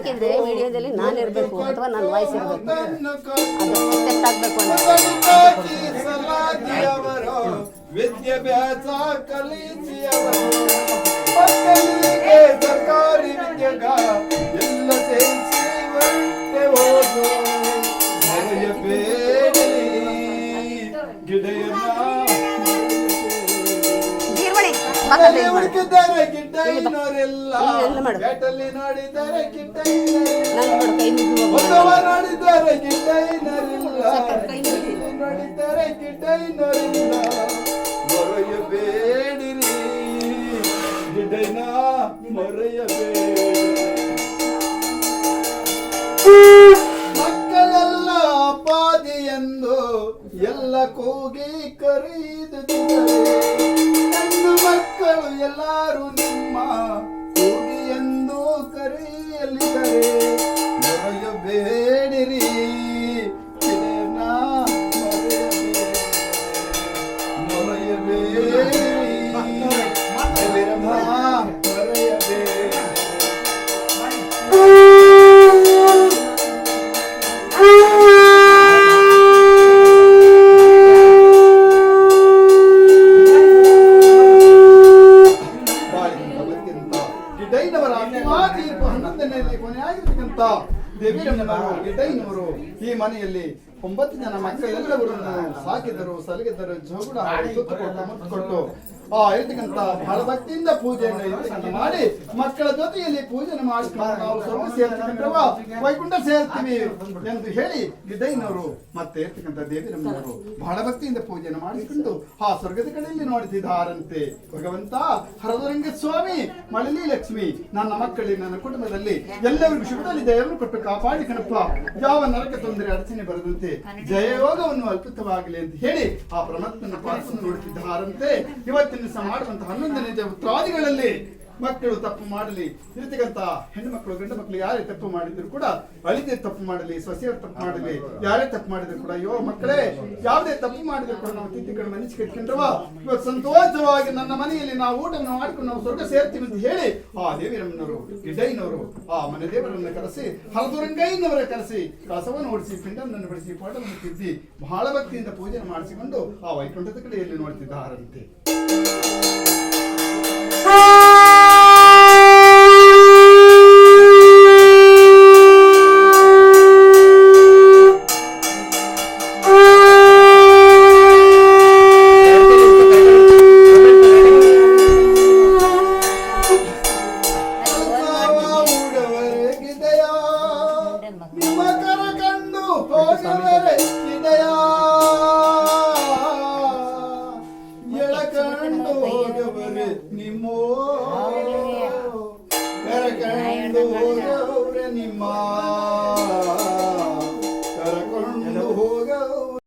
ಯಾಕೆಂದ್ರೆ ವಿಡಿಯೋದಲ್ಲಿ ನಾನು ಇರಬೇಕು ಅಥವಾ ನನ್ನ ವಾಯ್ಸ್ ಇರಬೇಕು, ಅದು ಅಕ್ಸೆಪ್ಟ್ ಆಗಬೇಕು ವಿದ್ಯಾಭ್ಯಾಸ ಕಲಿಸಿಯವರು ಸರ್ಕಾರಿ ವಿದ್ಯೆಗ ಎಲ್ಲ ಸೇರಿಸಿ ಹೊರಟೆ ಹೋದು ಮರೆಯಬೇಡಿ ಗಿಡಯನ್ನ ಹುಡುಕಿದ್ದಾರೆ ಗಿಡ್ಡಯ್ಯನವರೆಲ್ಲ ಬೇಟಲ್ಲಿ ನೋಡಿದ್ದಾರೆ ನೋಡಿದ್ದಾರೆ ಗಿಡ್ಡಯ್ಯನವರಿಲ್ಲ ನೋಡಿದ್ದಾರೆ ಗಿಡ್ಡಯ್ಯನವರಿಲ್ಲ ಮರೆಯಬೇಡಿರಿ ಗಿಡ್ಡಯ್ಯನ ಮರೆಯಬೇಡಿ ಮಕ್ಕಳೆಲ್ಲ ಅಪಾದಿ ಎಂದು ಎಲ್ಲ ಕೂಗಿ ಕರೆಯುತ್ತಿದ್ದಾರೆ ಮಕ್ಕಳು ಎಲ್ಲರೂ ನಿಮ್ಮ ಕೂಗಿ ಎಂದು ಕರೆಯಲಿದ್ದಾರೆ ಮರೆಯಬೇಡಿರಿ ಗಿಡ್ಡಯ್ಯನವರು ಈ ಮನೆಯಲ್ಲಿ 9 ಜನ ಮಕ್ಕಳೆಲ್ಲವರನ್ನು ಸಾಕಿದರು, ಸಲಗಿದರು, ಜೋಗುಡ ಮುತ್ತು ಇರ್ತಕ್ಕಂಥ ಬಹಳ ಭಕ್ತಿಯಿಂದ ಪೂಜೆಯನ್ನು ಮಾಡಿ ಮಕ್ಕಳ ಜೊತೆಯಲ್ಲಿ ಪೂಜೆಯನ್ನು ಮಾಡಿಕೊಂಡು ನಾವು ಸ್ವರ್ಗ ಸೇರ್ತೀವಿ, ವೈಕುಂಠ ಸೇರ್ತೀವಿ ಎಂದು ಹೇಳಿ ಗಿಡ್ಡಯ್ಯನವರು ಮತ್ತೆ ಇರ್ತಕ್ಕಂಥ ದೇವಿರಮ್ಮನವರು ಬಹಳ ಭಕ್ತಿಯಿಂದ ಪೂಜೆಯನ್ನು ಮಾಡಿಕೊಂಡು ಆ ಸ್ವರ್ಗದ ಕಡೆಯಲ್ಲಿ ನೋಡುತ್ತಿದ್ದಾರಂತೆ. ಭಗವಂತ ಹರದರಂಗ ಸ್ವಾಮಿ, ಮಳಲಿ ಲಕ್ಷ್ಮಿ, ನನ್ನ ಮಕ್ಕಳಲ್ಲಿ ನನ್ನ ಕುಟುಂಬದಲ್ಲಿ ಎಲ್ಲರಿಗೂ ಶುಭದಲ್ಲಿ ದಯವನ್ನು ಕೊಟ್ಟು ಕಾಪಾಡಿ ಕಣಪ್ಪ, ಯಾವ ನರಕ ತೊಂದರೆ ಅಡಚಣೆ ಬರದಂತೆ ಜಯಯೋಗವನ್ನು ಅಲ್ಪಿತವಾಗಲಿ ಅಂತ ಹೇಳಿ ಆ ಪರಮಾತ್ಮನ ಪಾಸನ್ನು ನೋಡುತ್ತಿದ್ದಾರಂತೆ. ಇವತ್ತಿನ ಮಾಡುವಂತಹ 11ನೇ ಉತ್ತರಾದಿಗಳಲ್ಲಿ ಮಕ್ಕಳು ತಪ್ಪು ಮಾಡಲಿ, ಇರ್ತಕ್ಕಂಥ ಹೆಣ್ಣು ಮಕ್ಕಳು ಗಂಡು ಮಕ್ಕಳು ಯಾರೇ ತಪ್ಪು ಮಾಡಿದ್ರು ಕೂಡ ಅಳಿದೆ ತಪ್ಪು ಮಾಡಲಿ, ಸೊಸೆಯವರು ತಪ್ಪು ಮಾಡಲಿ, ಯಾರೇ ತಪ್ಪು ಮಾಡಿದ್ರು ಕೂಡ ಅಯ್ಯೋ ಮಕ್ಕಳೇ ಯಾವುದೇ ತಪ್ಪು ಮಾಡಿದ್ರು ಕೂಡ ನಾವು ತಿದ್ದಿಕೊಂಡು ಮನಸ್ಸು ಕಟ್ಕೊಂಡ್ರವ ಇವತ್ತು ಸಂತೋಷವಾಗಿ ನನ್ನ ಮನೆಯಲ್ಲಿ ನಾವು ಊಟವನ್ನು ಮಾಡ್ಕೊಂಡು ನಾವು ಸ್ವರ್ಗ ಸೇರ್ತೀವಿ ಅಂತ ಹೇಳಿ ಆ ದೇವಿರಮ್ಮನವರು ಗಿಡ್ಡಯ್ಯನವರು ಆ ಮನೆ ದೇವರನ್ನು ಕರೆಸಿ ಹರದುರಂಗಯ್ಯನವರ ಕರೆಸಿ ಕಸವನ್ನು ಓಡಿಸಿ ಪಿಂಡವನ್ನು ಬಡಿಸಿ ಪೋಟವನ್ನು ತಿದ್ದಿ ಬಹಳ ಭಕ್ತಿಯಿಂದ ಪೂಜೆ ಮಾಡಿಸಿಕೊಂಡು ಆ ವೈಕುಂಠದ ಕಡೆಯಲ್ಲಿ ನೋಡ್ತಿದ್ದಾರಂತೆ. ನಿಮ್ಮ